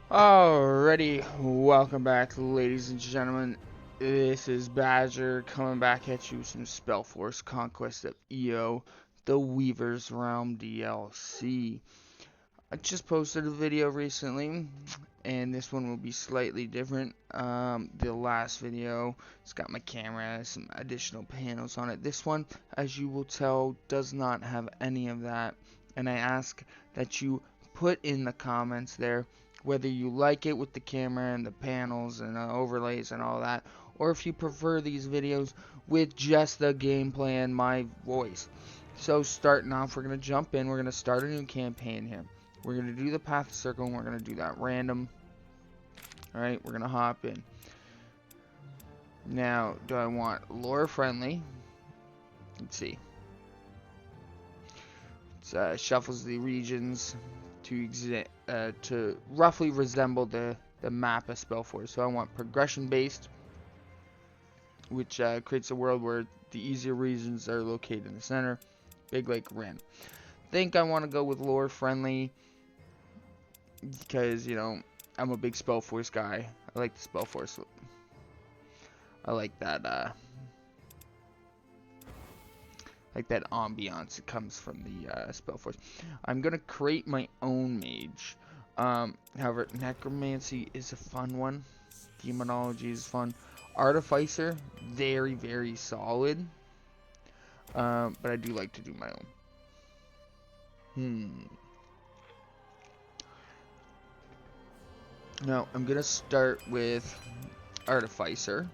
Alrighty, welcome back, ladies and gentlemen. This is Badger coming back at you with some Spellforce Conquest of EO, the Weaver's Realm DLC. I just posted a video recently, and this one will be slightly different. The last video, it's got my camera, some additional panels on it. This one, as you will tell, does not have any of that, and I ask that you put in the comments there whether you like it with the camera and the panels and overlays and all that, or if you prefer these videos with just the gameplay and my voice. So starting off, we're going to jump in, we're going to start a new campaign here. We're going to do the path circle, and we're going to do that random. Alright, we're going to hop in. Now, do I want lore friendly? Let's see. It shuffles the regions to roughly resemble the map of Spellforce. So I want progression based, which creates a world where the easier regions are located in the center. Big Lake Ren. Think I want to go with lore friendly because, you know, I'm a big Spellforce guy. I like the Spellforce. I like that ambiance that comes from the Spellforce. I'm gonna create my own mage. However, necromancy is a fun one. Demonology is fun. Artificer, very, very solid. But I do like to do my own. Now, I'm gonna start with Artificer.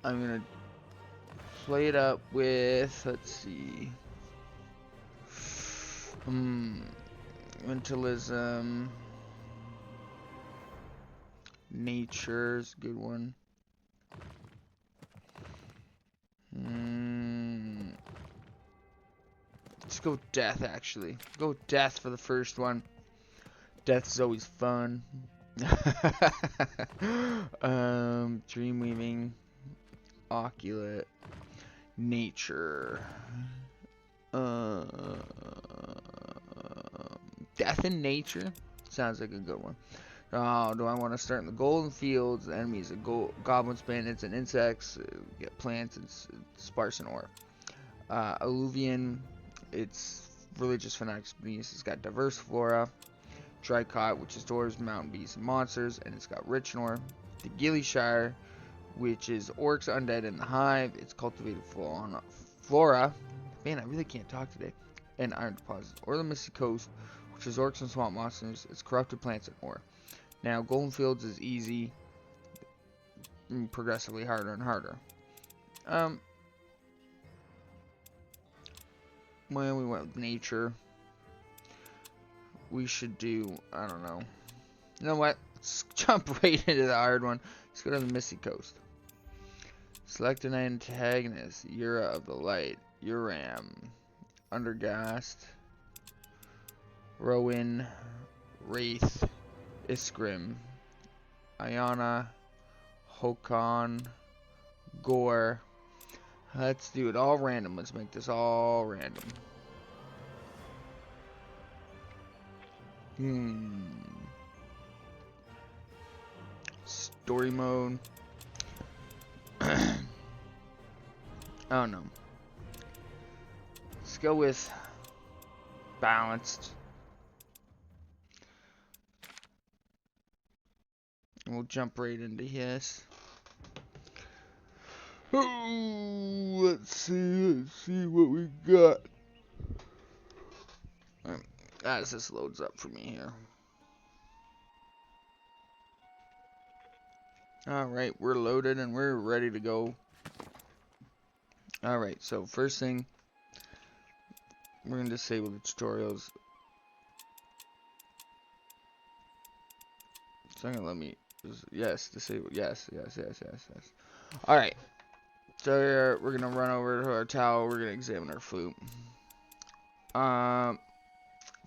I'm gonna play it up with, let's see, mentalism, nature's a good one. Let's go with death, actually. Go with death for the first one. Death is always fun. Dreamweaving, oculate, nature, death and nature sounds like a good one. Oh, do I want to start in the golden fields? The enemies are goblins, bandits, and insects. Get plants and sparse and ore. Alluvian, it's religious fanatics beasts. It's got diverse flora. Drycot, which is dwarves, mountain beasts, and monsters, and it's got rich ore. The Gillyshire, which is orcs, undead, and the hive. It's cultivated flora. Man, I really can't talk today. And iron deposits. Or the Misty Coast, which is orcs and swamp monsters. It's corrupted plants and ore. Now, Golden Fields is easy, progressively harder and harder. Well, we went with nature. We should do, I don't know. You know what? Let's jump right into the hard one. Let's go to the Misty Coast. Select an antagonist. Yura of the Light. Uram. Undergast. Rowan. Wraith. Iskrim. Ayana. Hokon. Gore. Let's do it all random. Let's make this all random. Story mode. Oh no. Let's go with balanced. And we'll jump right into his. Oh, let's see what we got. As this loads up for me here. Alright, we're loaded and we're ready to go. Alright, so first thing, we're going to disable the tutorials. It's not going to let me, yes, disable, yes. Alright, so we're going to run over to our tower, we're going to examine our flute.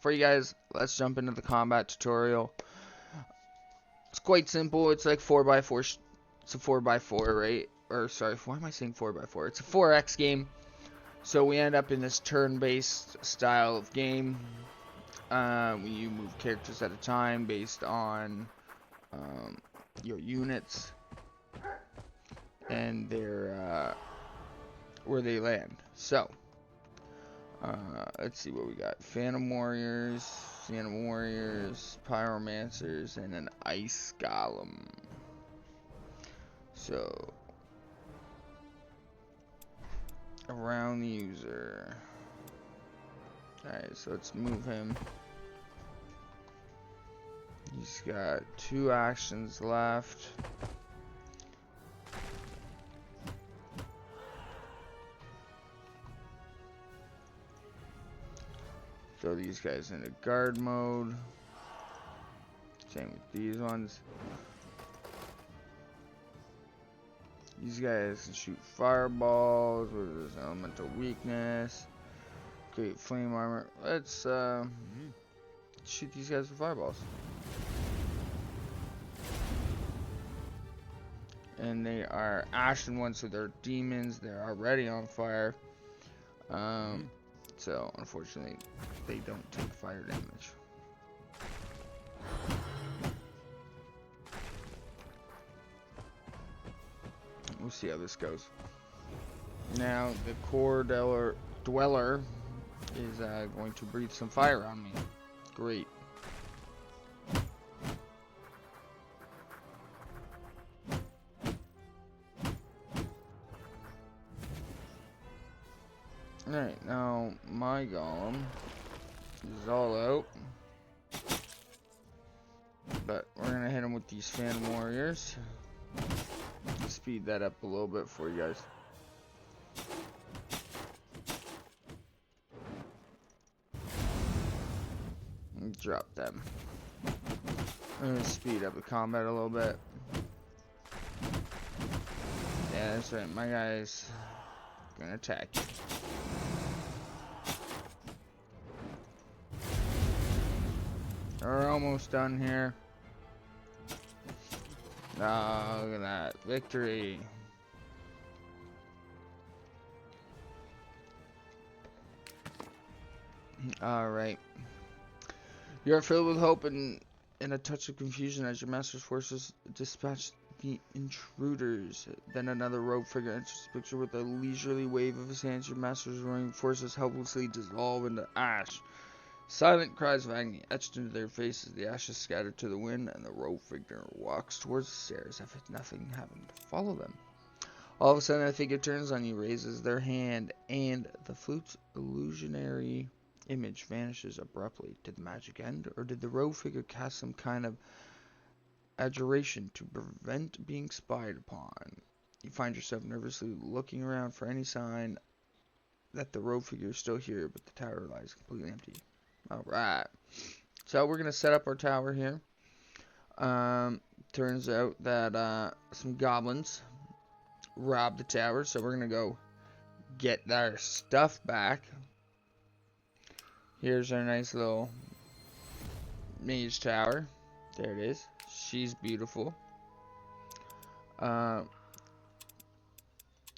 For you guys, let's jump into the combat tutorial. It's quite simple. It's like 4x4. It's a 4x4, right? Or sorry, why am I saying 4x4? It's a 4x game. So we end up in this turn-based style of game. You move characters at a time based on your units and their where they land. So let's see what we got. Phantom Warriors, Pyromancers, and an Ice Golem. So around the user. Alright, so let's move him. He's got 2 actions left. Throw these guys into guard mode. Same with these ones. These guys can shoot fireballs with this elemental weakness. Great flame armor. Let's shoot these guys with fireballs. And they are ashen ones, so they're demons. They're already on fire. So unfortunately, they don't take fire damage. We'll see how this goes. Now the core dweller is going to breathe some fire on me. Great. Alright, now my golem is all out. But we're gonna hit him with these Phantom Warriors. Speed that up a little bit for you guys. And drop them. I'm gonna speed up the combat a little bit. Yeah, that's right. My guy's gonna attack you. We're almost done here. Oh, look at that. Victory. Alright. You are filled with hope and a touch of confusion as your master's forces dispatch the intruders. Then another rogue figure enters the picture with a leisurely wave of his hands. Your master's roaring forces helplessly dissolve into ash. Silent cries of agony etched into their faces, the ashes scattered to the wind, and the rogue figure walks towards the stairs as if nothing happened. Follow them. All of a sudden, the figure turns on you, raises their hand, and the flute's illusionary image vanishes abruptly. Did the magic end, or did the rogue figure cast some kind of adjuration to prevent being spied upon? You find yourself nervously looking around for any sign that the rogue figure is still here, but the tower lies completely empty. Alright, so we're going to set up our tower here. Turns out that some goblins robbed the tower, so we're going to go get our stuff back. Here's our nice little mage tower. There it is. She's beautiful. We're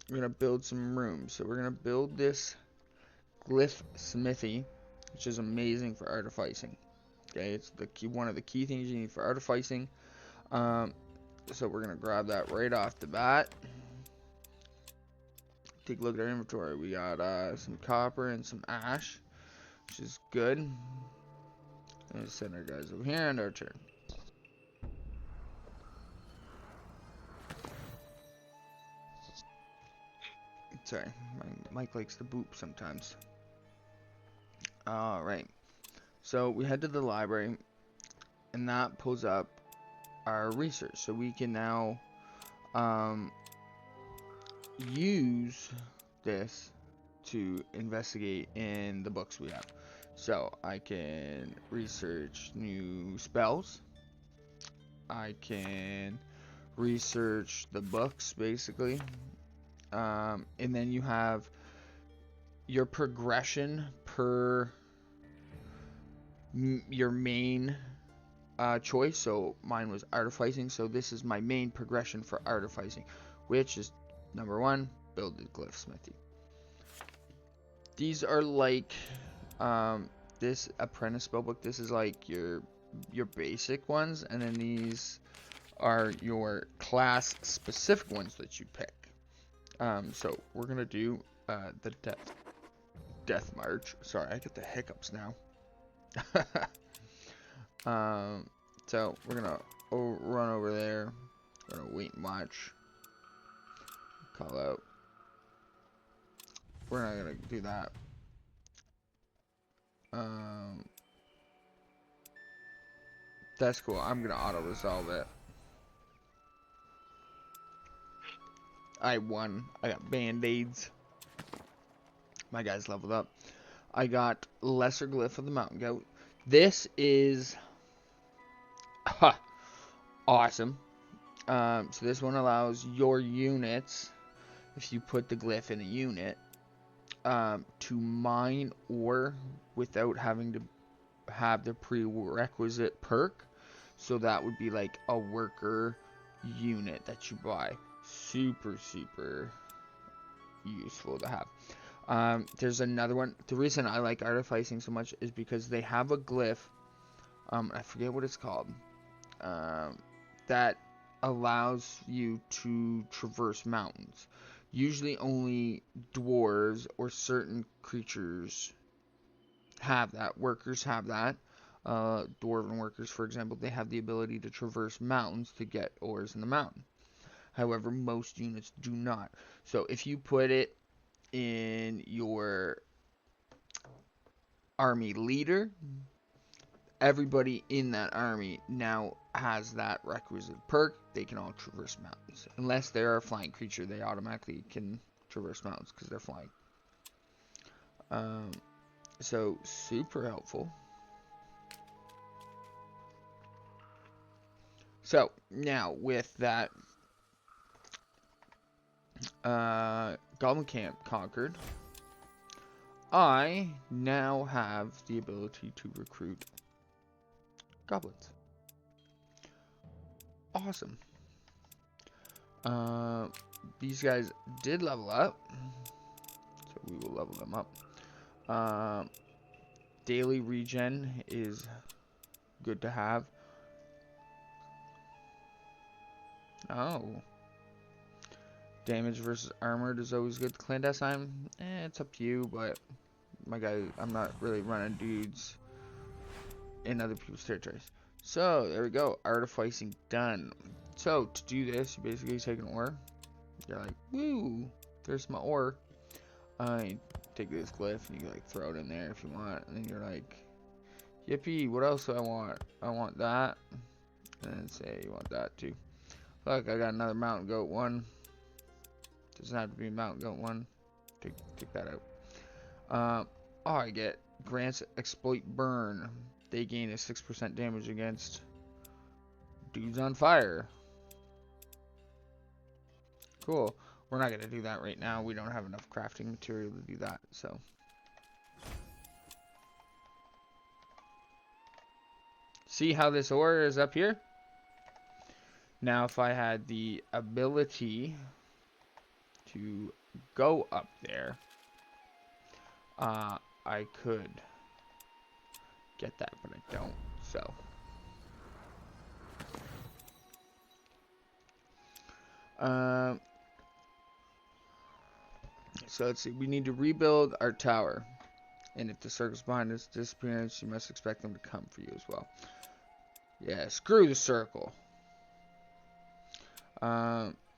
going to build some rooms. So we're going to build this glyph smithy, which is amazing for artificing. Okay, it's the key, one of the key things you need for artificing. So we're gonna grab that right off the bat. Take a look at our inventory. We got some copper and some ash, which is good. Let's send our guys over here and our turn. Sorry, my mic likes to boop sometimes. Alright, so we head to the library, and that pulls up our research. So we can now use this to investigate in the books we have. So I can research new spells. I can research the books, basically. And then you have your progression per your main choice. So mine was artificing, so this is my main progression for artificing, which is number 1, build the glyph smithy. These are like this apprentice spellbook, this is like your basic ones, and then these are your class specific ones that you pick. So we're gonna do the death march. Sorry, I get the hiccups now. So we're gonna run over there. We're gonna wait and watch. Call out. We're not gonna do that. That's cool. I'm gonna auto resolve it. I won. I got band-aids. My guy's leveled up. I got Lesser Glyph of the Mountain Goat. This is awesome. So this one allows your units, if you put the glyph in a unit, to mine ore without having to have the prerequisite perk. So that would be like a worker unit that you buy. Super useful to have. There's another one. The reason I like artificing so much is because they have a glyph. I forget what it's called. That allows you to traverse mountains. Usually only dwarves or certain creatures have that. Workers have that. Dwarven workers, for example, they have the ability to traverse mountains to get ores in the mountain. However, most units do not. So if you put it in your army leader, everybody in that army now has that requisite perk. They can all traverse mountains. Unless they're a flying creature, they automatically can traverse mountains because they're flying. So super helpful. So now with that Goblin Camp conquered, I now have the ability to recruit goblins. Awesome. These guys did level up, so we will level them up. Daily regen is good to have. Oh. Damage versus armored is always good. Clandestine, it's up to you, but my guy, I'm not really running dudes in other people's territories. So, there we go. Artificing done. So, to do this, you basically take an ore. You're like, woo, there's my ore. You take this glyph and you like throw it in there if you want. And then you're like, yippee, what else do I want? I want that. And then say you want that too. Look, I got another mountain goat one. Doesn't have to be a mountain goat one. Take that out. Oh, I get grants exploit burn. They gain a 6% damage against dudes on fire. Cool. We're not going to do that right now. We don't have enough crafting material to do that, so. See how this ore is up here? Now, if I had the ability to go up there, I could get that, but I don't, so. So let's see, we need to rebuild our tower. And if the circle's behind us disappearance, you must expect them to come for you as well. Yeah, screw the circle.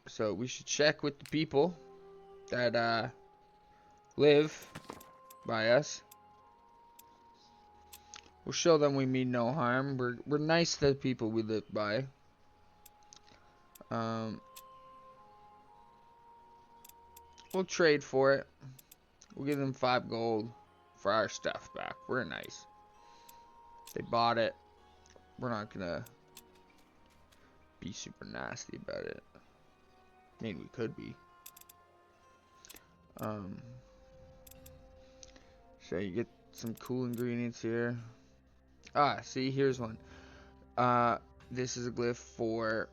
So we should check with the people that live by us. We'll show them we mean no harm. We're nice to the people we live by. We'll trade for it. We'll give them 5 gold for our stuff back. We're nice. They bought it. We're not gonna be super nasty about it. I mean, we could be. So you get some cool ingredients here. See, here's one. This is a glyph for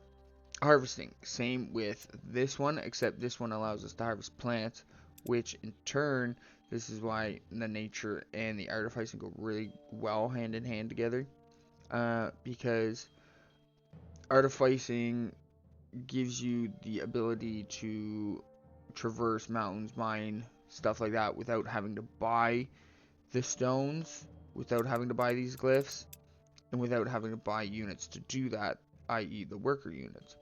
harvesting. Same with this one, except this one allows us to harvest plants, which in turn This is why the nature and the artificing go really well hand in hand together. Because artificing gives you the ability to traverse mountains, mine, stuff like that without having to buy the stones, without having to buy these glyphs, and without having to buy units to do that, i.e. the worker units.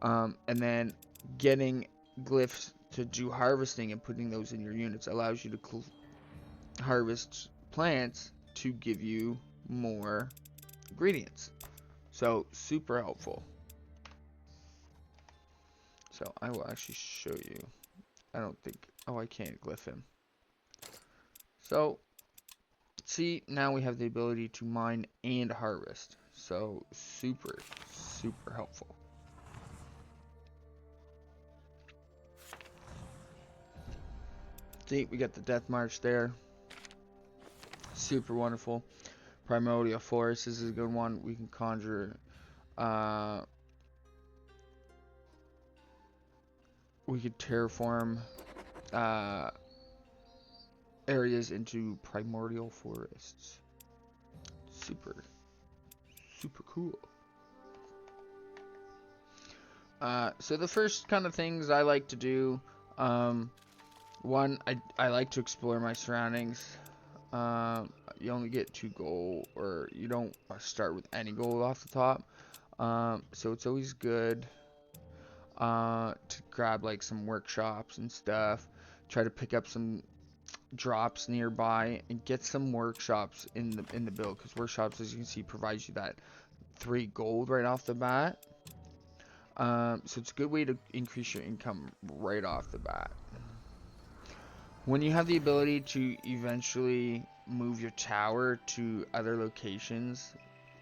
And then getting glyphs to do harvesting and putting those in your units allows you to harvest plants to give you more ingredients. So super helpful. So I will actually show you. I don't think, oh, I can't glyph him. So see, now we have the ability to mine and harvest. So super helpful. See, we got the death march there. Super wonderful. Primordial forest, this is a good one. We can conjure we could terraform areas into primordial forests. Super cool. So the first kind of things I like to do, one, I like to explore my surroundings. You only get 2 gold, or you don't start with any gold off the top. So it's always good to grab like some workshops and stuff. Try to pick up some drops nearby and get some workshops in the build, because workshops, as you can see, provides you that 3 gold right off the bat. So it's a good way to increase your income right off the bat. When you have the ability to eventually move your tower to other locations,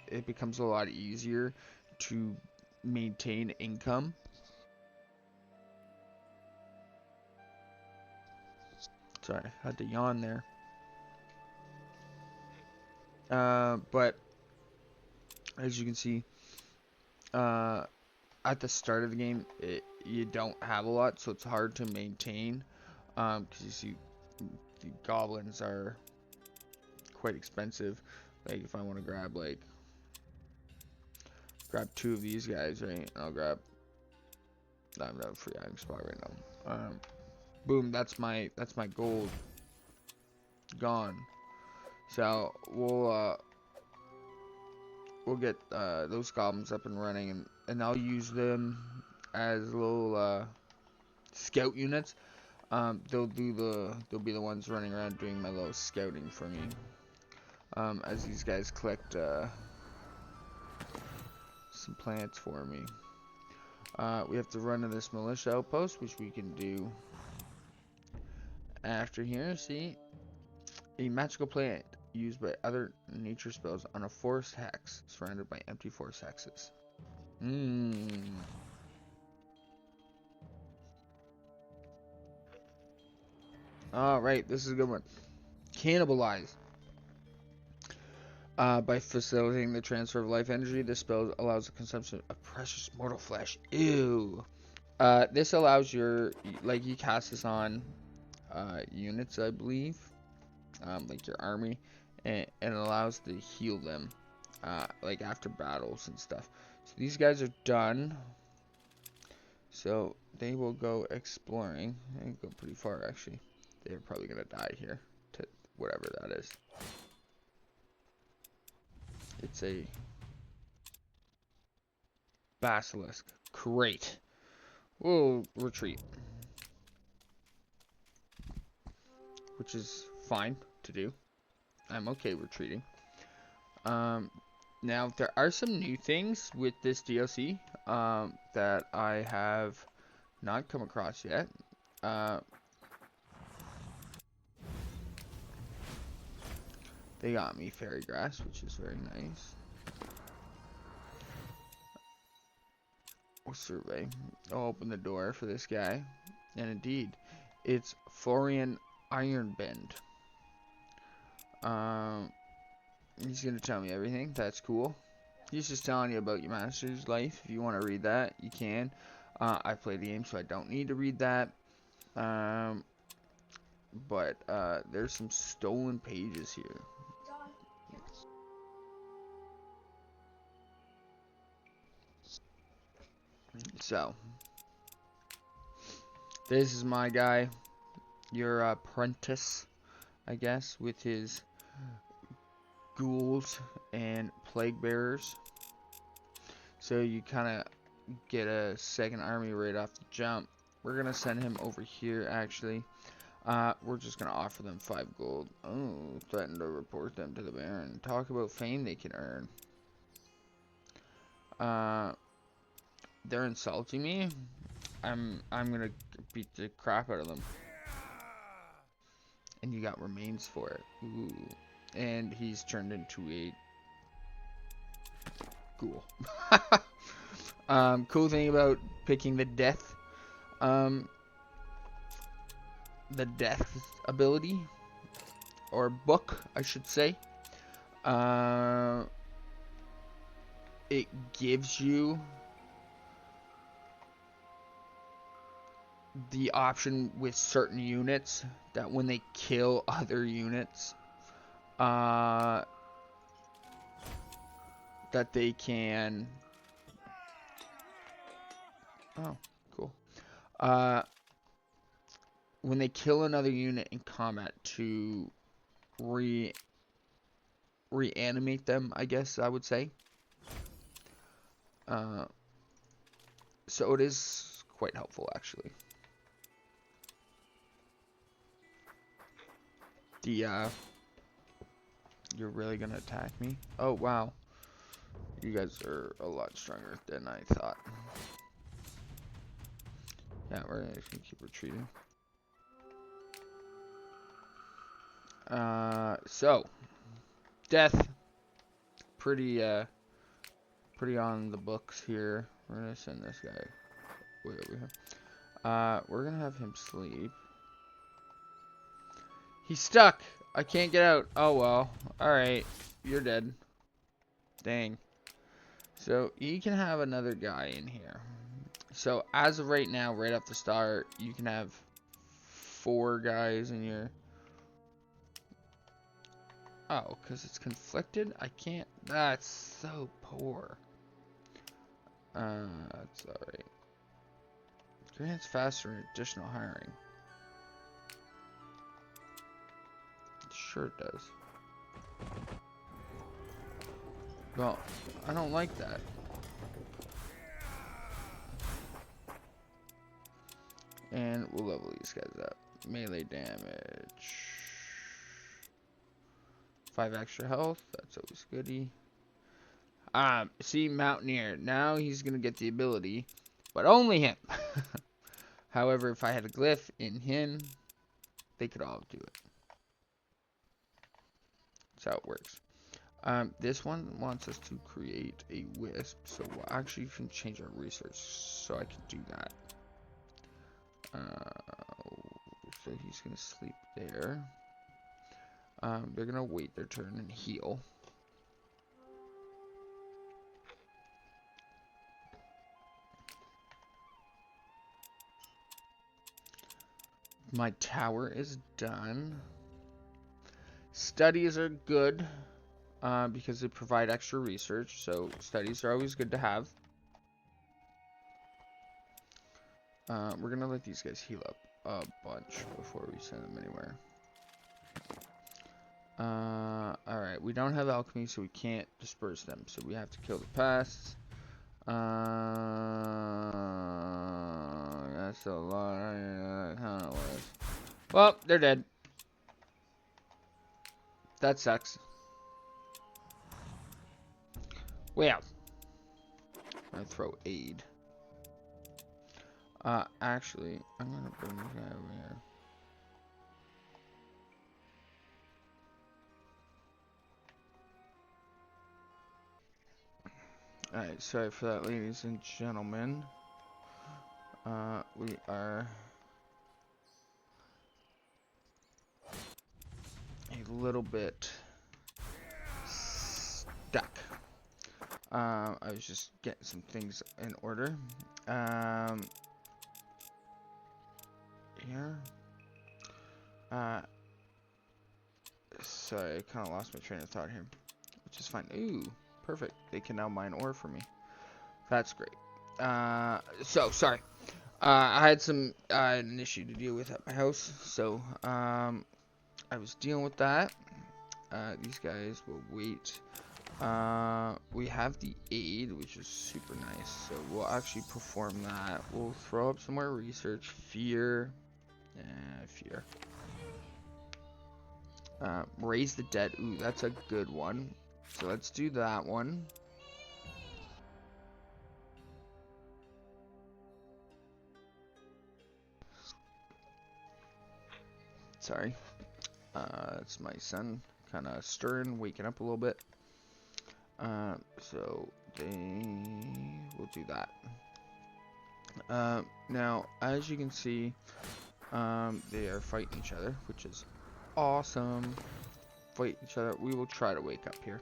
it becomes a lot easier to maintain income. Sorry, I had to yawn there. But as you can see, at the start of the game, you don't have a lot, so it's hard to maintain. Because you see, the goblins are quite expensive. Like if I want to grab 2 of these guys, right? I'll grab. I have a free item spot right now. Boom, that's my gold gone. So we'll get those goblins up and running, and I'll use them as little scout units. They'll be the ones running around doing my little scouting for me. As these guys collect some plants for me. We have to run to this militia outpost, which we can do after here. See, a magical plant used by other nature spells on a forest hex surrounded by empty forest hexes. Alright, this is a good one. Cannibalize. By facilitating the transfer of life energy, this spell allows the consumption of precious mortal flesh. Ew. This allows you cast this on units, I believe, like your army, and it allows to heal them, like after battles and stuff. So these guys are done. So they will go exploring. They go pretty far, actually. They're probably gonna die here to whatever that is. It's a basilisk. Great. We'll retreat, which is fine to do. I'm okay retreating. Now there are some new things with this DLC that I have not come across yet. They got me fairy grass, which is very nice. We'll survey. I'll open the door for this guy, and indeed, it's Florian Ironbend. He's gonna tell me everything. That's cool. He's just telling you about your master's life. If you want to read that, you can. I play the game, so I don't need to read that. but there's some stolen pages here. So, this is my guy, your apprentice, I guess, with his ghouls and plague bearers. So you kind of get a second army right off the jump. We're gonna send him over here, actually. We're just gonna offer them 5 gold. Oh, threaten to report them to the Baron. Talk about fame they can earn. They're insulting me. I'm gonna beat the crap out of them. And you got remains for it. Ooh. And he's turned into a ghoul. Cool thing about picking the death ability, or book, I should say. It gives you the option with certain units that when they kill other units, that they can. Oh, cool. When they kill another unit in combat, to reanimate them, I guess I would say. So it is quite helpful, actually. You're really gonna attack me? Oh, wow. You guys are a lot stronger than I thought. Yeah, we're just gonna keep retreating. So death, pretty on the books here. We're gonna send this guy way over here. We're gonna have him sleep. He's stuck. I can't get out. Oh well. Alright. You're dead. Dang. So you can have another guy in here. So as of right now, right off the start, you can have 4 guys in your... Oh, because it's conflicted? I can't... That's so poor. That's alright. Grants faster and additional hiring. Sure it does. Well, I don't like that. And we'll level these guys up. Melee damage. 5 extra health. That's always goody. See, Mountaineer. Now he's gonna get the ability, but only him. However, if I had a glyph in him, they could all do it. That's how it works. This one wants us to create a wisp, so we'll actually can change our research so I can do that. So he's gonna sleep there. They're gonna wait their turn and heal. My tower is done. Studies are good because they provide extra research, so studies are always good to have. We're gonna let these guys heal up a bunch before we send them anywhere. Alright, we don't have alchemy, so we can't disperse them, so we have to kill the pests. That's a lot. I don't know what it is. Well, they're dead. That sucks. Well, I'm gonna throw aid. Actually, I'm gonna bring this guy over here. Alright, sorry for that, ladies and gentlemen. We are a little bit stuck. I was just getting some things in order. Here. Sorry, I kind of lost my train of thought here, which is fine. Ooh, perfect. They can now mine ore for me. That's great. So sorry. I had an issue to deal with at my house, so I was dealing with that. These guys will wait. We have the aid, which is super nice, so we'll actually perform that. We'll throw up some more research. Fear. Fear. Raise the dead. Ooh, that's a good one. So let's do that one. Sorry. It's my son kind of stirring, waking up a little bit. So we'll do that. Now, as you can see, they are fighting each other, which is awesome. Fight each other. We will try to wake up here.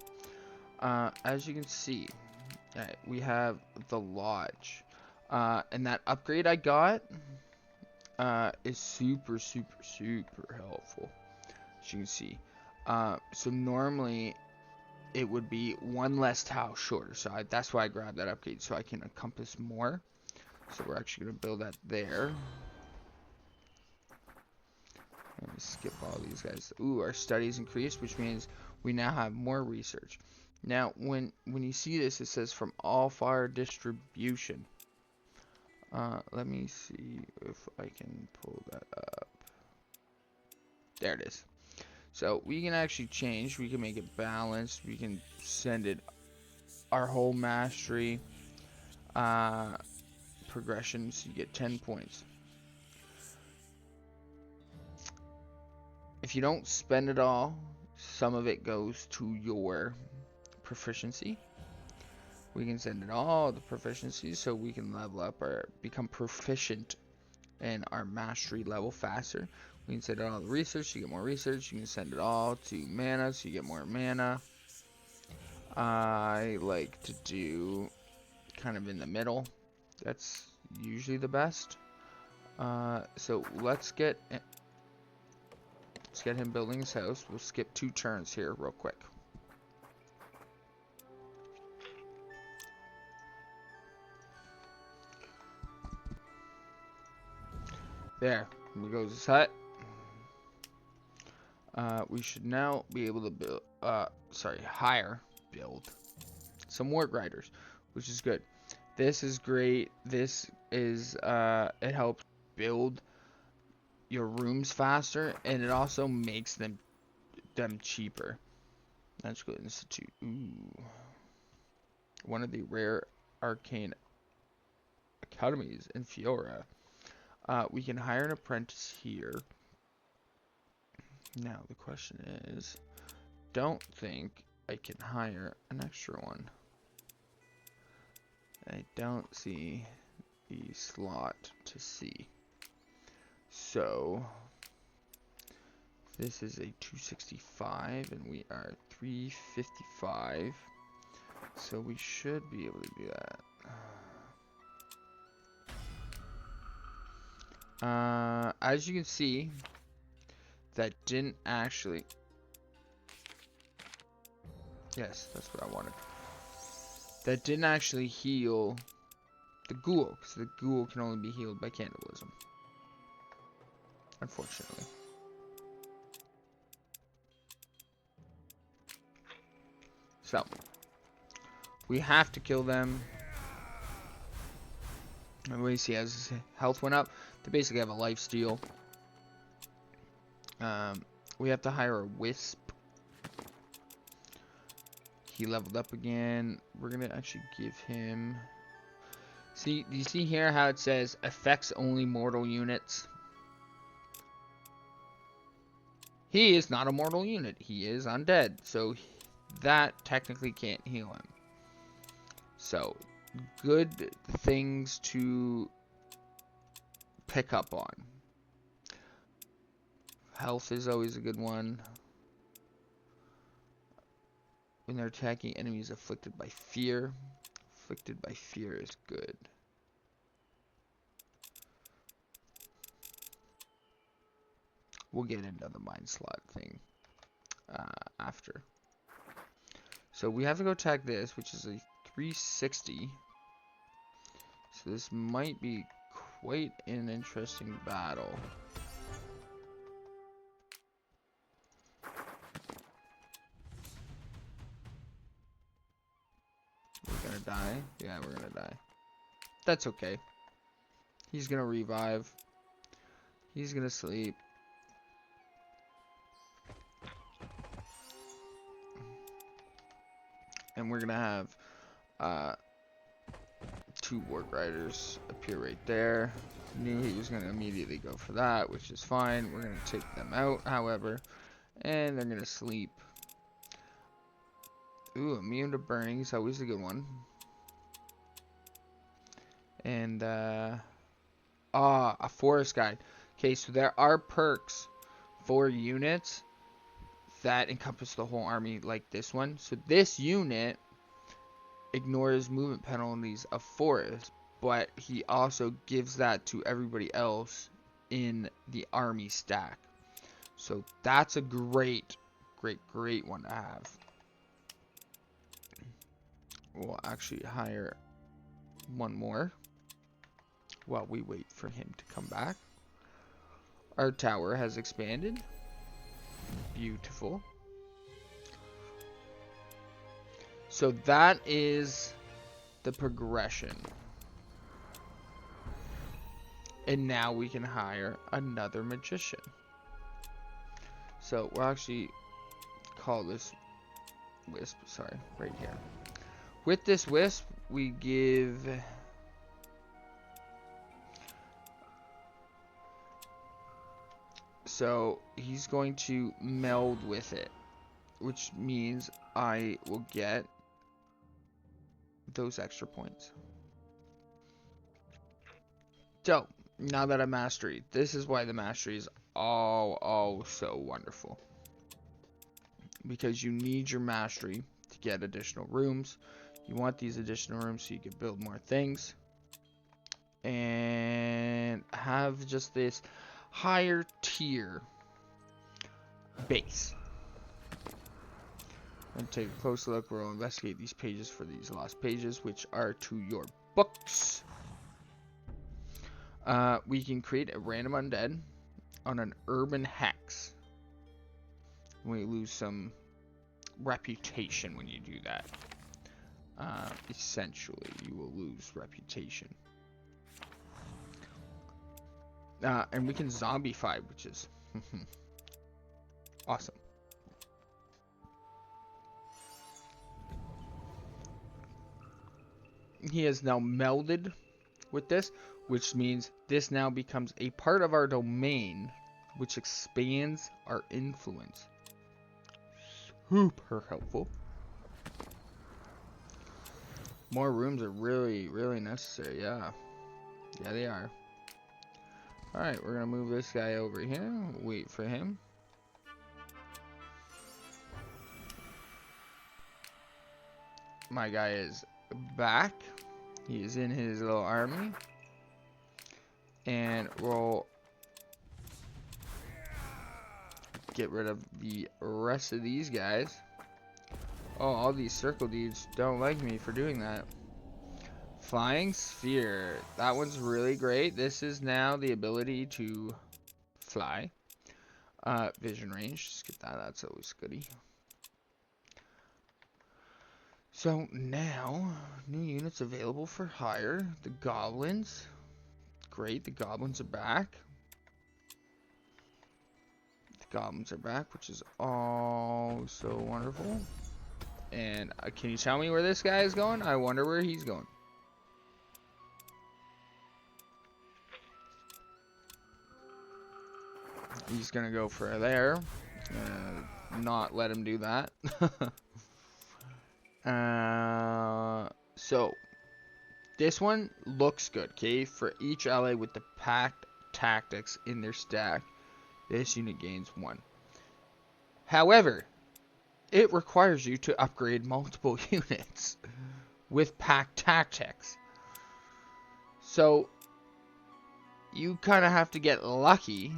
As you can see, we have the lodge, and that upgrade I got is super helpful, as you can see. So normally it would be one less tile shorter, so that's why I grabbed that upgrade, so I can encompass more. So we're actually going to build that there. Let me skip all these guys. Ooh, our studies increased, which means we now have more research. Now, when you see this, it says from all fire distribution. Let me see if I can pull that up. There it is. So we can actually change. We can make it balanced. We can send it our whole mastery progression. So you get 10 points. If you don't spend it all, some of it goes to your proficiency. We can send it all the proficiency so we can level up or become proficient in our mastery level faster. We can send it all the research, you get more research. You can send it all to mana, so you get more mana. I like to do kind of in the middle. That's usually the best. So let's get him building his house. We'll skip 2 turns here real quick. There goes his hut. We should now be able to build, build some war grinders, which is good. This is great. This is, it helps build your rooms faster, and it also makes them cheaper. Magical Institute. Ooh. One of the rare arcane academies in Fiora. We can hire an apprentice here. Now the question is, don't think I can hire an extra one. I don't see the slot to see. So this is a 265 and we are 355. So we should be able to do that. As you can see, that didn't actually... Yes, that's what I wanted. That didn't actually heal the ghoul, because the ghoul can only be healed by cannibalism. Unfortunately. So, we have to kill them. And we see as his health went up, they basically have a life steal. We have to hire a wisp. He leveled up again. We're gonna actually give him... See, do you see here how it says affects only mortal units? He is not a mortal unit. He is undead. So that technically can't heal him. So, good things to pick up on. Health is always a good one. When they're attacking enemies afflicted by fear. Afflicted by fear is good. we'll get into the mine slot thing after. So we have to go attack this, which is a 360. So this might be quite an interesting battle. We're gonna die. Yeah, we're gonna die. That's okay. He's gonna revive. He's gonna sleep. And we're gonna have 2 Warg Riders appear right there. Knew he was gonna immediately go for that, which is fine. We're gonna take them out, however, and they're gonna sleep. Ooh, immune to burning is always a good one. And a forest guide. Okay, so there are perks for units that encompass the whole army, like this one. So this unit ignores movement penalties of forest, but he also gives that to everybody else in the army stack. So that's a great one to have. We'll actually hire one more while we wait for him to come back. Our tower has expanded. Beautiful. So that is the progression. And now we can hire another magician. So we'll actually call this wisp, sorry, right here. With this wisp, we give so he's going to meld with it, which means I will get those extra points. So now that I'm mastery, this is why the mastery is oh so wonderful, because you need your mastery to get additional rooms. You want these additional rooms so you can build more things and have just this higher tier base. And take a closer look. We'll investigate these pages for these lost pages, which are to your books. We can create a random undead on an urban hex. We lose some reputation when you do that. Essentially, you will lose reputation. And we can zombify, which is awesome. He has now melded with this, which means this now becomes a part of our domain, which expands our influence. Super helpful. More rooms are really necessary, yeah. Yeah, they are. Alright, we're gonna move this guy over here. Wait for him. My guy is back. He is in his little army. And we'll get rid of the rest of these guys. Oh, all these circle dudes don't like me for doing that. Flying Sphere. That one's really great. This is now the ability to fly. Vision range. Just get that. That's always goody. So now, new units available for hire. The goblins. Great. The goblins are back. The goblins are back, which is all so wonderful. And can you tell me where this guy is going? I wonder where he's going. He's gonna go for there. Not let him do that. So this one looks good, okay? For each ally with the packed tactics in their stack, this unit gains 1. However, it requires you to upgrade multiple units with packed tactics. So you kind of have to get lucky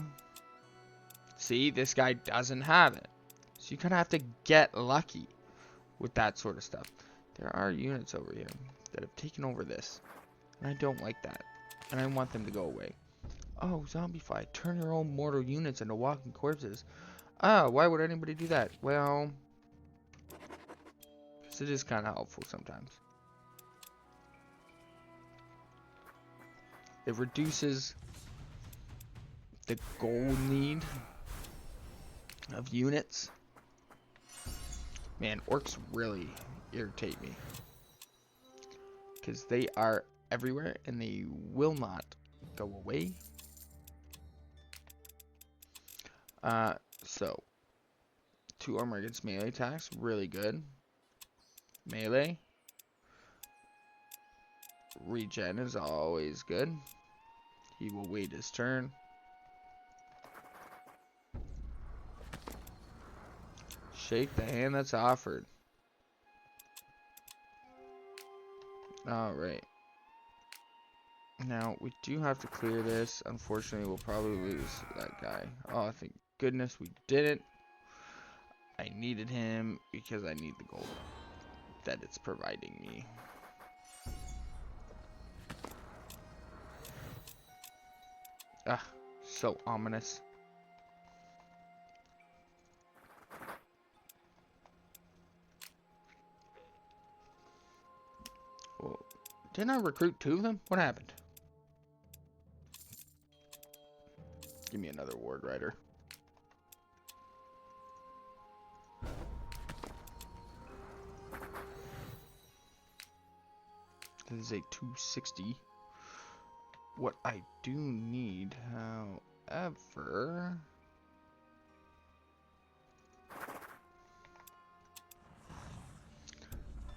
See, this guy doesn't have it. So you kind of have to get lucky with that sort of stuff. There are units over here that have taken over this. And I don't like that. And I want them to go away. Oh, Zombify. Turn your own mortal units into walking corpses. Ah, why would anybody do that? Well, because it is kind of helpful sometimes. It reduces the gold need of units. Man, orcs really irritate me. Because they are everywhere and they will not go away. So 2 armor against melee attacks, really good. Melee. Regen is always good. He will wait his turn. Shake the hand that's offered. Alright. Now, we do have to clear this. Unfortunately, we'll probably lose that guy. Oh, thank goodness we didn't. I needed him because I need the gold that it's providing me. Ah, so ominous. Well, didn't I recruit 2 of them? What happened? Give me another ward rider. This is a 260. What I do need, however...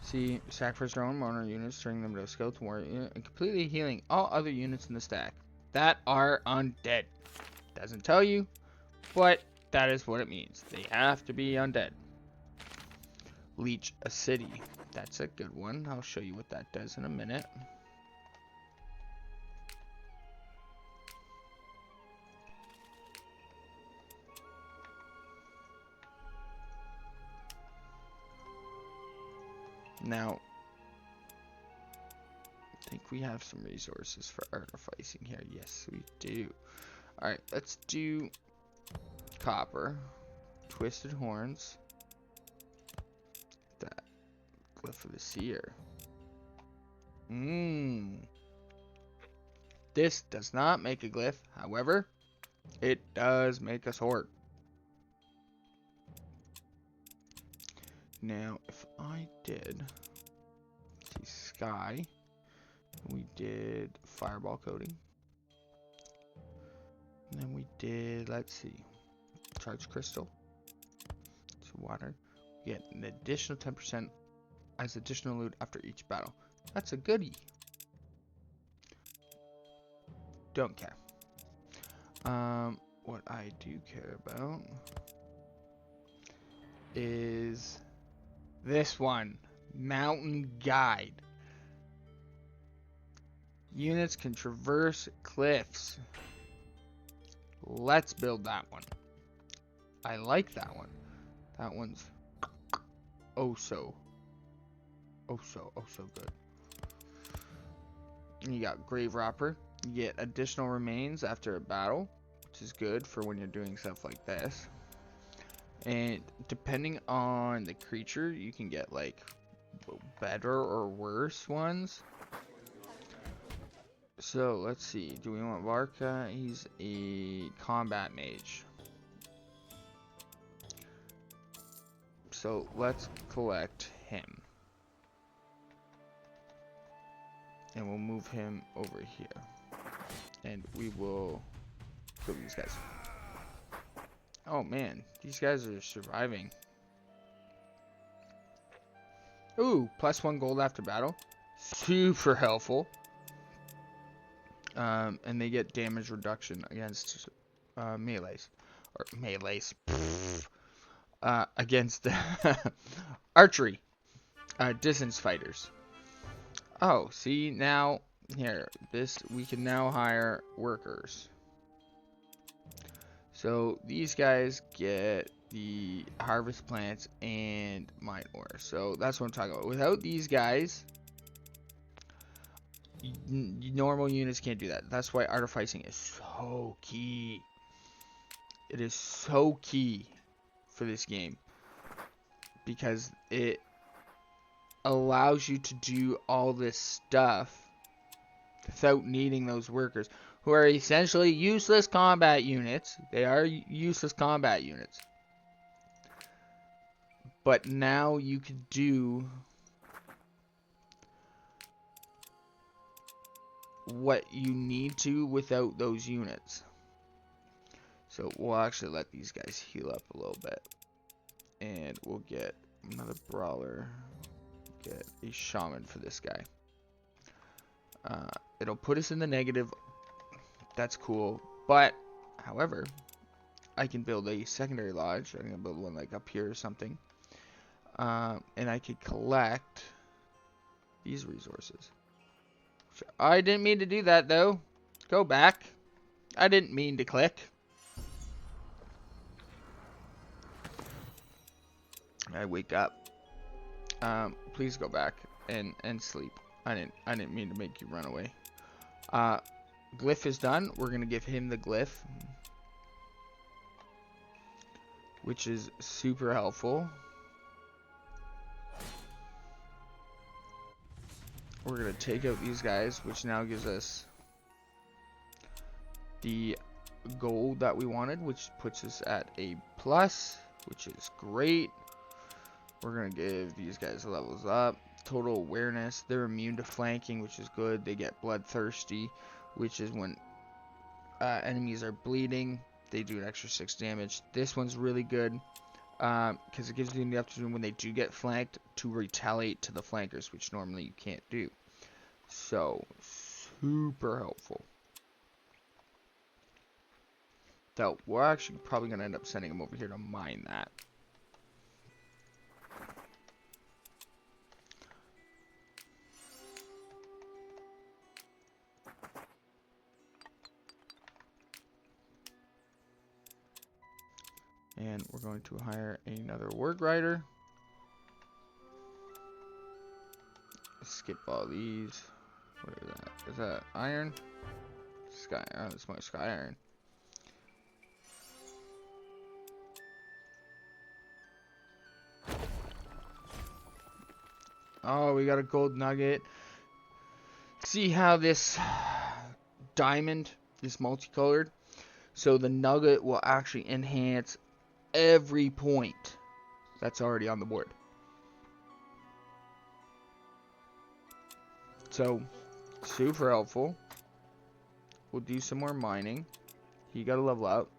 See, sacrifice your own mono units, turning them to a skeleton warrior unit, and completely healing all other units in the stack that are undead. Doesn't tell you, but that is what it means. They have to be undead. Leech a city. That's a good one. I'll show you what that does in a minute. Now, I think we have some resources for artificing here. Yes, we do. Alright, let's do copper, twisted horns, that glyph of the seer. This does not make a glyph, however, it does make a sword. Now, if I did sky, we did fireball coating, and then we did, let's see, charge crystal, so water, we get an additional 10% as additional loot after each battle. That's a goodie. Don't care. What I do care about is this one, Mountain Guide. Units can traverse cliffs. Let's build that one. I like that one. That one's oh so good. And you got Grave Robber. You get additional remains after a battle, which is good for when you're doing stuff like this. And depending on the creature, you can get like better or worse ones. So let's see. Do we want Varka? He's a combat mage. So let's collect him. And we'll move him over here. And we will kill these guys. Oh man, these guys are surviving. Ooh, +1 gold after battle. Super helpful. And they get damage reduction against melees. Or melees. Against archery. Distance fighters. Oh, see now here, this we can now hire workers. So these guys get the harvest plants and mine ore. So that's what I'm talking about. Without these guys, normal units can't do that. That's why artificing is so key. It is so key for this game because it allows you to do all this stuff without needing those workers who are essentially useless combat units. They are useless combat units. But now you can do what you need to without those units. So we'll actually let these guys heal up a little bit. And we'll get another brawler. Get a shaman for this guy. It'll put us in the negative. That's cool. But, however, I can build a secondary lodge. I can build one like up here or something. And I could collect these resources. I didn't mean to do that though. Go back. I didn't mean to click. I wake up. Please go back and sleep. I didn't mean to make you run away. Glyph is done. We're gonna give him the glyph, which is super helpful. We're gonna take out these guys, which now gives us the gold that we wanted, which puts us at a plus, which is great. We're gonna give these guys levels up. Total awareness. They're immune to flanking, which is good. They get bloodthirsty, which is when enemies are bleeding. They do an extra 6 damage. This one's really good because it gives you the opportunity when they do get flanked to retaliate to the flankers, which normally you can't do. So, super helpful. So, we're actually probably going to end up sending them over here to mine that. And we're going to hire another word writer. Skip all these. What is that? Is that iron? Sky iron. That's my sky iron. Oh, we got a gold nugget. See how this diamond is multicolored? So the nugget will actually enhance every point that's already on the board. So, super helpful. We'll do some more mining. You gotta level up.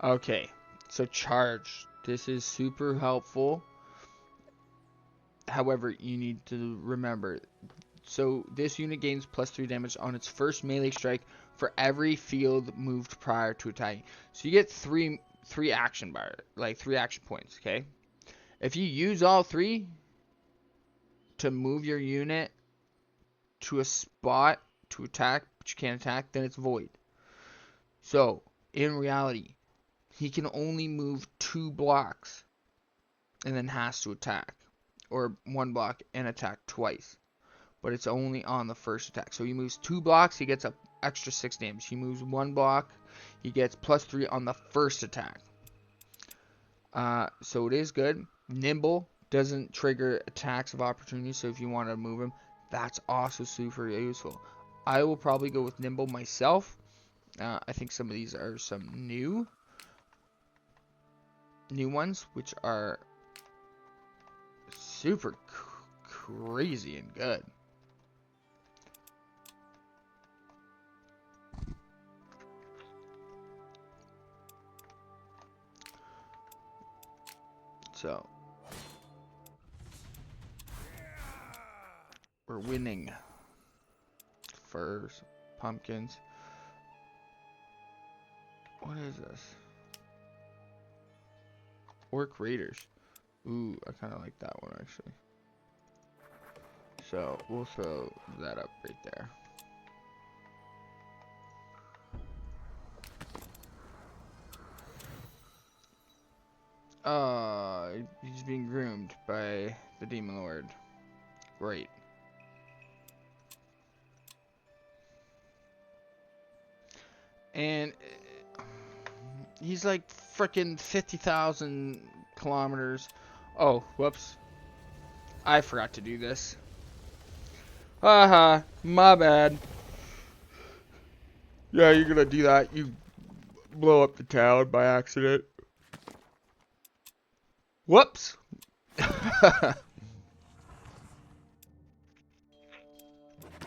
Okay, so charge. This is super helpful. However, you need to remember. So this unit gains +3 damage on its first melee strike for every field moved prior to attacking. So you get three action bar, like 3 action points. Okay, if you use all 3 to move your unit to a spot to attack, but you can't attack, then it's void. So in reality, he can only move 2 blocks and then has to attack, or 1 block and attack twice. But it's only on the first attack. So he moves 2 blocks, he gets an extra 6 damage. He moves 1 block, he gets +3 on the first attack. So it is good. Nimble doesn't trigger attacks of opportunity, so if you want to move him, that's also super useful. I will probably go with Nimble myself. I think some of these are some new ones, which are super crazy and good. So we're winning. Furs, pumpkins. What is this? Orc raiders. Ooh, I kind of like that one actually. So we'll throw that up right there. He's being groomed by the Demon Lord. Great. And he's like frickin' 50,000 kilometers. Oh, whoops. I forgot to do this. Haha, my bad. Yeah, you're gonna do that. You blow up the town by accident. Whoops.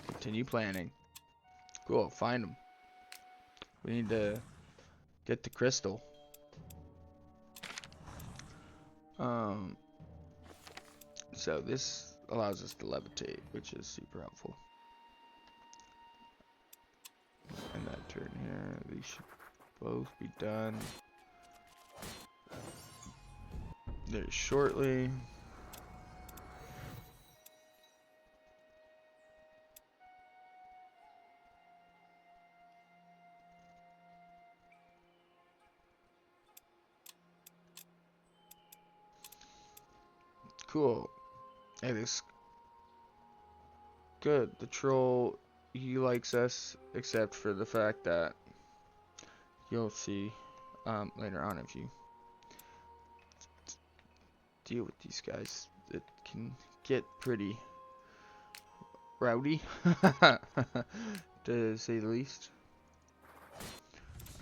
Continue planning. Cool, find him. We need to get the crystal. So this allows us to levitate, which is super helpful. And that turn here, these should both be done very shortly. Cool. Hey, this good. The troll, he likes us, except for the fact that you'll see later on if you deal with these guys. It can get pretty rowdy, to say the least.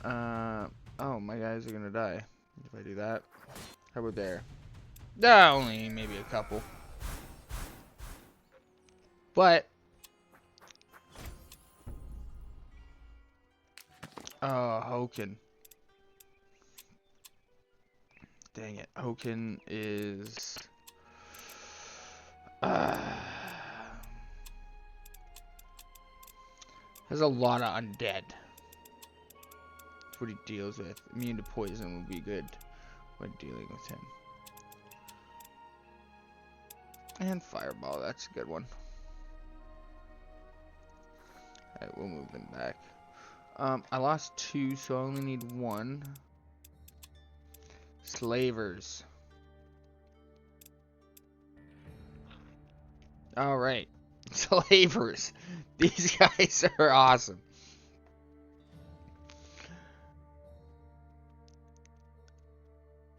Oh, my guys are gonna die if I do that. How about there? Only maybe a couple. But Hoken. Dang it. Hoken is has a lot of undead. That's what he deals with. Immune to poison would be good when dealing with him. And fireball, that's a good one. Alright, we'll move them back. I lost 2, so I only need 1. Slavers. Alright. Slavers. These guys are awesome.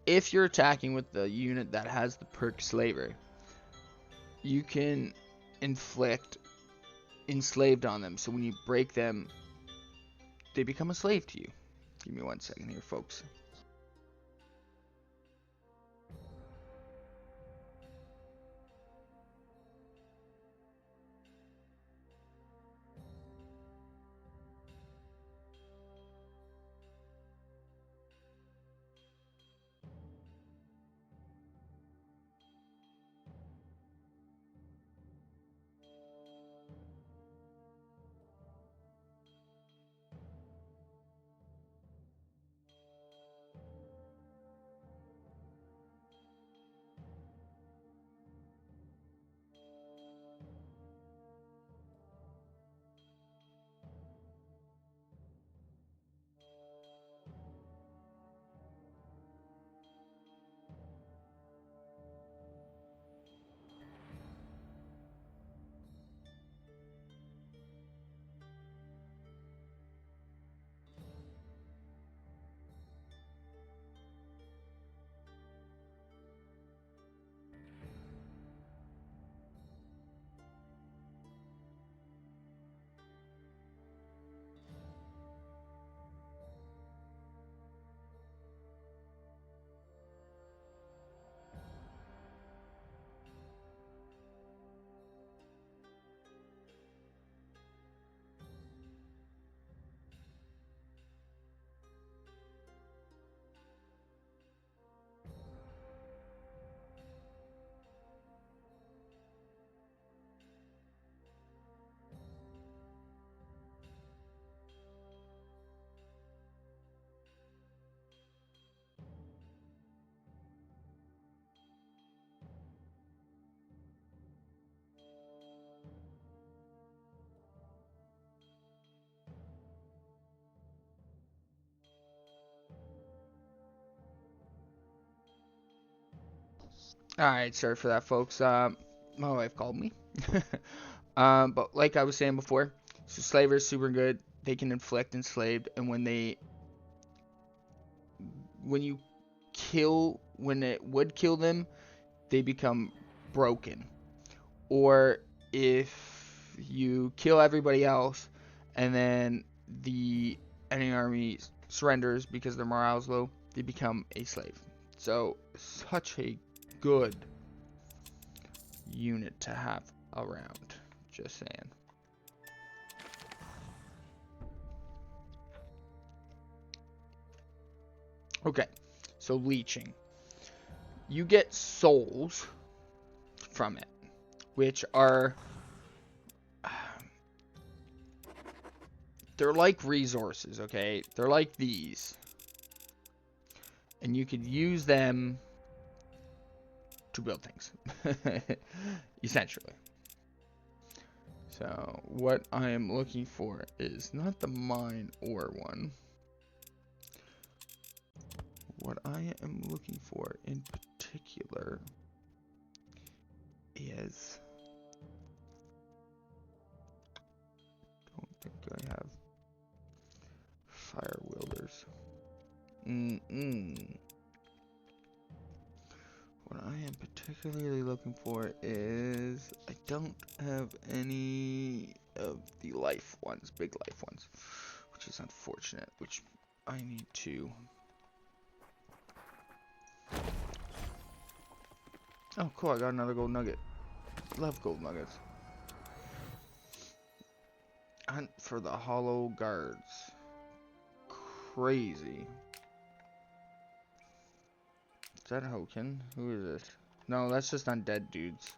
If you're attacking with the unit that has the perk Slaver, you can inflict enslaved on them. So when you break them, they become a slave to you. Give me 1 second here, folks. Alright, sorry for that, folks. My wife called me. But like I was saying before, so slavers super good. They can inflict enslaved, and when it would kill them, they become broken. Or if you kill everybody else, and then the enemy army surrenders because their morale is low, they become a slave. So such a good unit to have around. Just saying. Okay, so leeching. You get souls from it, which are they're like resources, okay? They're like these. And you could use them to build things. Essentially. So, what I am looking for is not the mine ore one. What I am looking for in particular is... don't think I have fire wielders. What I am particularly looking for is... I don't have any of the life ones, big life ones, which is unfortunate, which I need to... Oh, cool, I got another gold nugget. Love gold nuggets. Hunt for the hollow guards. Crazy. Is that Hoken? Who is this? No, that's just undead dudes.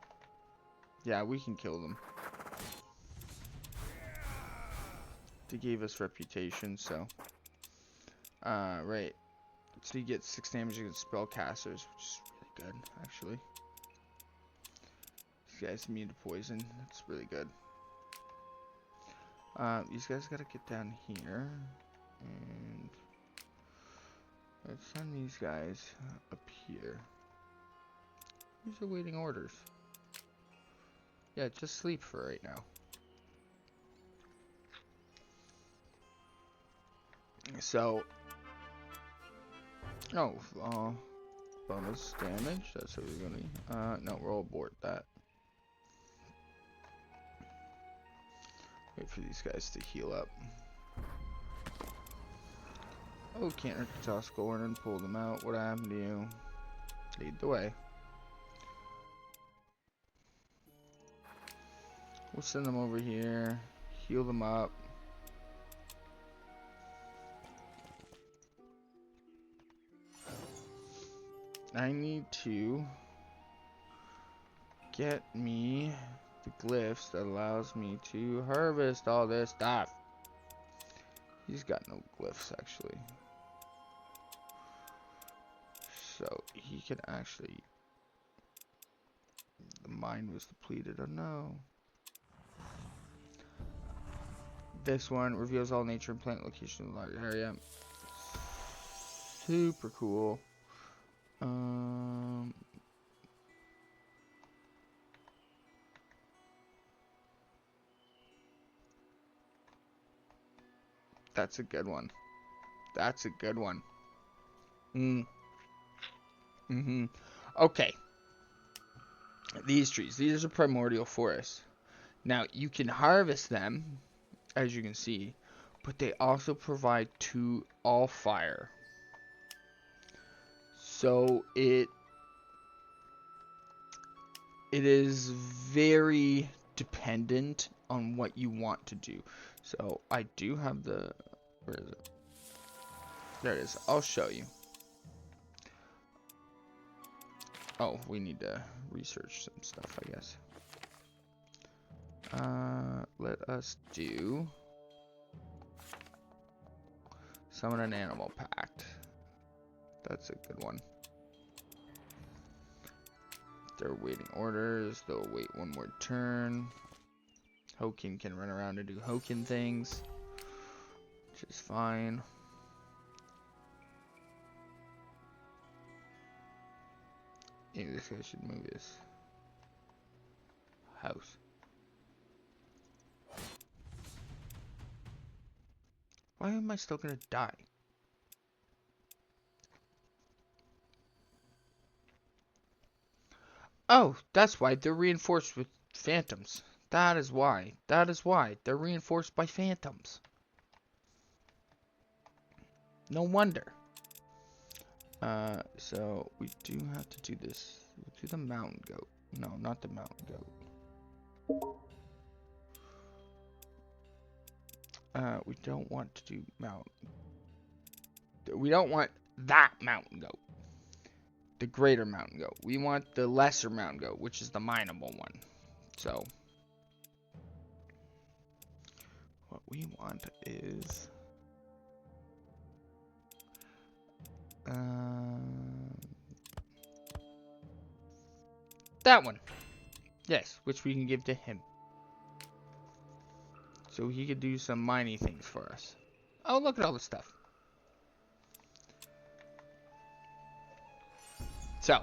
Yeah, we can kill them. They gave us reputation, so. Right. So you get 6 damage against spellcasters, which is really good, actually. These guys immune to poison. That's really good. These guys gotta get down here. And let's send these guys up here. Who's awaiting orders? Yeah, just sleep for right now. So, bonus damage. That's what we're gonna. No, we'll abort that. Wait for these guys to heal up. Oh, can't hurt to toss Gordon and pull them out. What happened to you? Lead the way. We'll send them over here. Heal them up. I need to get me the glyphs that allows me to harvest all this stuff. He's got no glyphs, actually. So, he can actually... The mine was depleted. Oh, no. This one reveals all nature and plant locations in the large area. Super cool. That's a good one. That's a good one. Okay. These trees. These are primordial forests. Now, you can harvest them, as you can see, but they also provide to all fire. So, it is very dependent on what you want to do. So, I do have the... Where is it? There it is. I'll show you. Oh, we need to research some stuff, I guess. Let us do... Summon an animal pact. That's a good one. They're waiting orders. They'll wait one more turn. Hoken can run around and do Hoken things, which is fine. Maybe this guy should move his house. Why am I still gonna die? Oh, that's why they're reinforced with phantoms. That is why. That is why. They're reinforced by phantoms. No wonder. So we do have to do this. We'll do the mountain goat. No, not the mountain goat. We don't want to do mountain. We don't want that mountain goat. The greater mountain goat. We want the lesser mountain goat, which is the mineable one. So what we want is that one. Yes, which we can give to him. So he could do some mining things for us. Oh, look at all this stuff. So.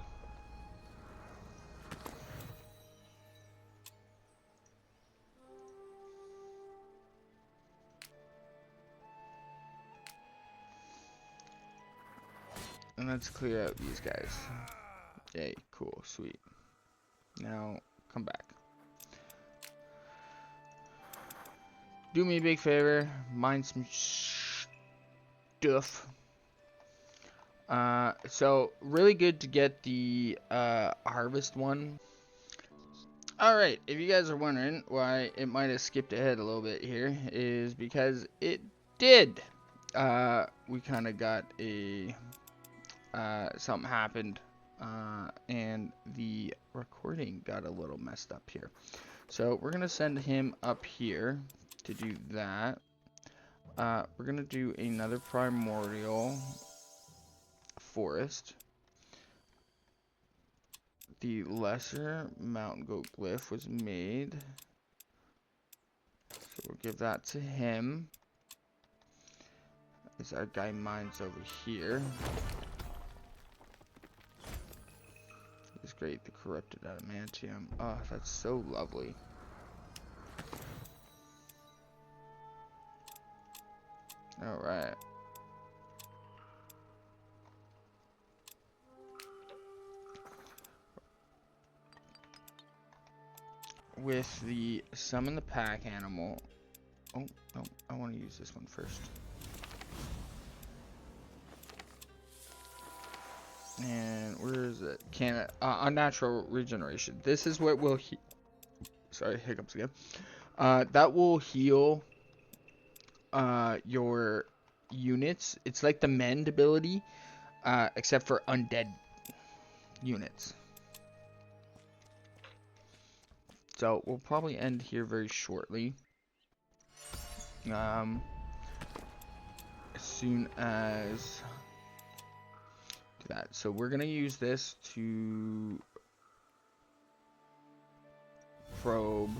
And let's clear out these guys. Yay, cool, sweet. Now, come back. Do me a big favor, mine some stuff. So, really good to get the harvest one. Alright, if you guys are wondering why it might have skipped ahead a little bit here, is because it did. We kind of got a... something happened. And the recording got a little messed up here. So we're gonna send him up here to do that. We're gonna do another primordial forest. The lesser mountain goat glyph was made. So we'll give that to him. As our guy mines over here. It's great, the corrupted adamantium. Oh, that's so lovely. Alright. With the summon the pack animal. Oh, no, I want to use this one first. And where is it? Unnatural regeneration. This is what will sorry, hiccups again. That will heal your units. It's like the mend ability, except for undead units. So we'll probably end here very shortly. As soon as that. So we're gonna use this to probe.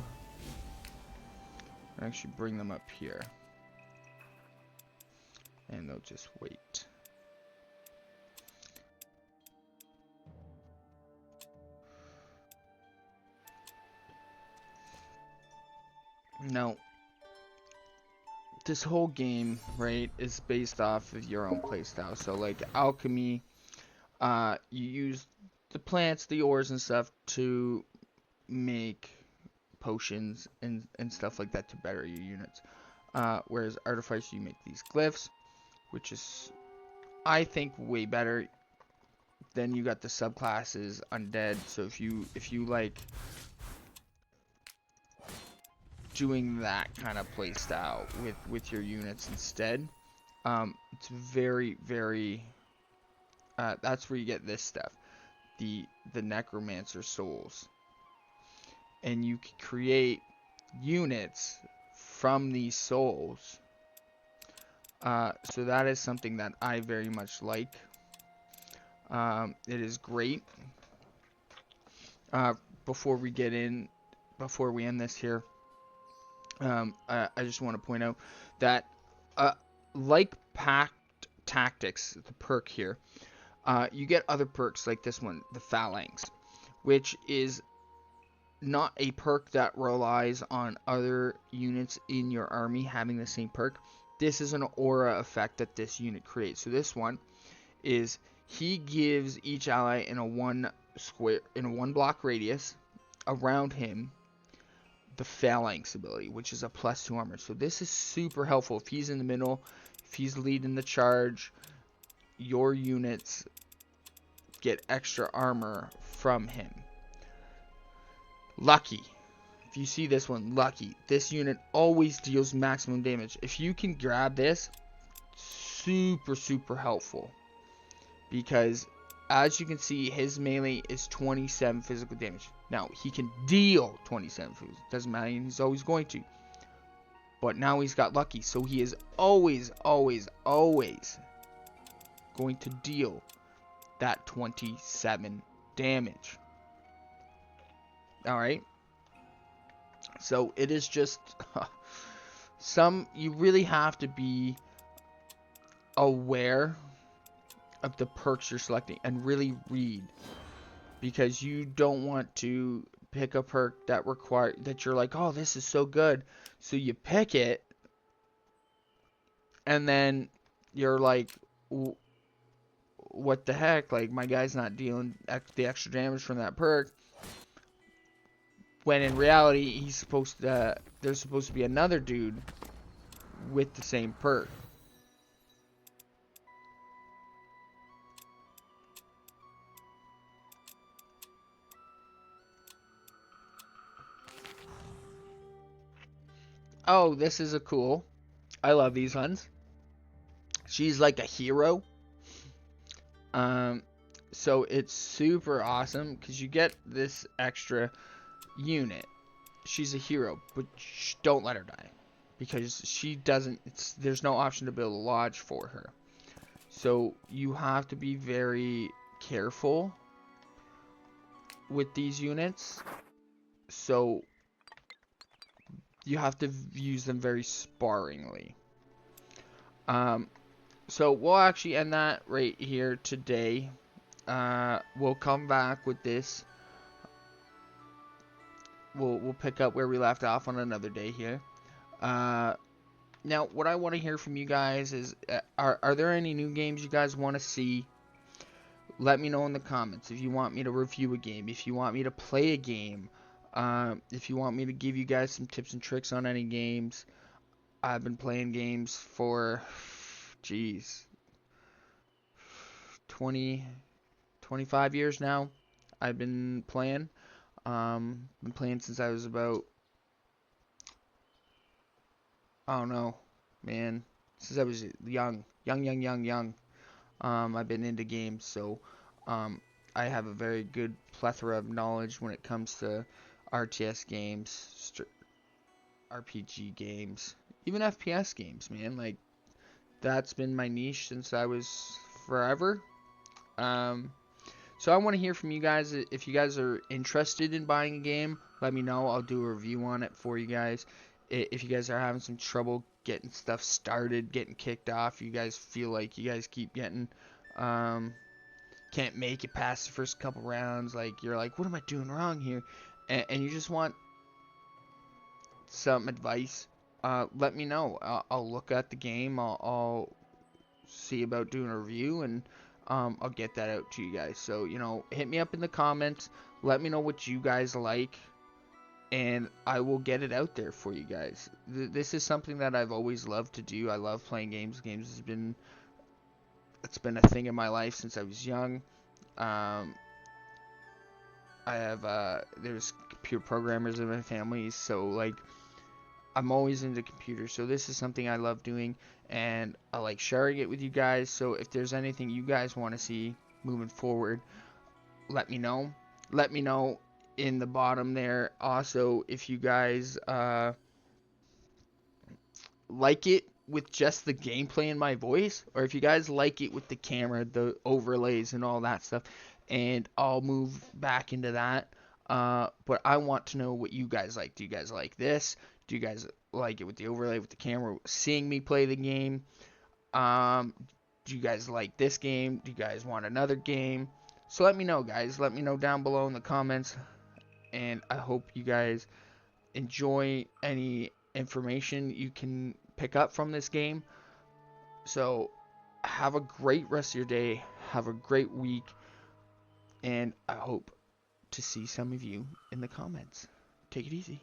Actually bring them up here. And they'll just wait. Now, this whole game, right, is based off of your own playstyle. So like alchemy, you use the plants, the ores and stuff to make potions and stuff like that to better your units. Whereas artifice, you make these glyphs, which is, I think, way better. Then you got the subclasses undead. So if you like doing that kind of play style with your units instead, it's very, very that's where you get this stuff, the necromancer souls, and you can create units from these souls. So that is something that I very much like. It is great. Before we end this here, I just want to point out that like Pact Tactics, the perk here, You get other perks like this one, the Phalanx, which is not a perk that relies on other units in your army having the same perk. This is an aura effect that this unit creates. So this one is he gives each ally in a one block radius around him the Phalanx ability, which is a +2 armor. So this is super helpful if he's in the middle, if he's leading the charge. Your units get extra armor from him. Lucky. If you see this one, Lucky. This unit always deals maximum damage. If you can grab this, super helpful. Because, as you can see, his melee is 27 physical damage. Now, he can deal 27 physical. Doesn't matter, he's always going to. But now he's got Lucky, so he is always going to deal that 27 damage. Alright? So, it is just... you really have to be aware of the perks you're selecting and really read, because you don't want to pick a perk that you're like, oh, this is so good, so you pick it and then you're like, what the heck, like my guy's not dealing the extra damage from that perk, when in reality there's supposed to be another dude with the same perk. Oh, this is a cool. I love these ones. She's like a hero. So it's super awesome because you get this extra unit. She's a hero, but don't let her die, because she doesn't. There's no option to build a lodge for her. So you have to be very careful with these units. So you have to use them very sparingly. So we'll actually end that right here today. We'll come back with this. We'll pick up where we left off on another day here. Now, what I want to hear from you guys is, are there any new games you guys want to see? Let me know in the comments. If you want me to review a game, if you want me to play a game, if you want me to give you guys some tips and tricks on any games. I've been playing games for, 25 years now. I've been playing. Been playing since I was about, I don't know, man, since I was young. I've been into games, so I have a very good plethora of knowledge when it comes to RTS games, RPG games, even FPS games, man. Like, that's been my niche since I was forever. So I want to hear from you guys. If you guys are interested in buying a game, let me know. I'll do a review on it for you guys. If you guys are having some trouble getting stuff started, getting kicked off, you guys feel like you guys keep getting, can't make it past the first couple rounds, like you're like, what am I doing wrong here? And you just want some advice, let me know. I'll look at the game. I'll see about doing a review, and I'll get that out to you guys. So, hit me up in the comments. Let me know what you guys like, and I will get it out there for you guys. This is something that I've always loved to do. I love playing games. Games it's been a thing in my life since I was young. I have there's computer programmers in my family, so like I'm always into computers. So this is something I love doing, and I like sharing it with you guys. So if there's anything you guys want to see moving forward, let me know. Let me know in the bottom there. Also, if you guys like it with just the gameplay and my voice, or if you guys like it with the camera, the overlays and all that stuff, and I'll move back into that. But I want to know what you guys like. Do you guys like this? Do you guys like it with the overlay, with the camera, seeing me play the game? Do you guys like this game? Do you guys want another game? So let me know, guys. Let me know down below in the comments. And I hope you guys enjoy any information you can pick up from this game. So have a great rest of your day. Have a great week. And I hope to see some of you in the comments. Take it easy.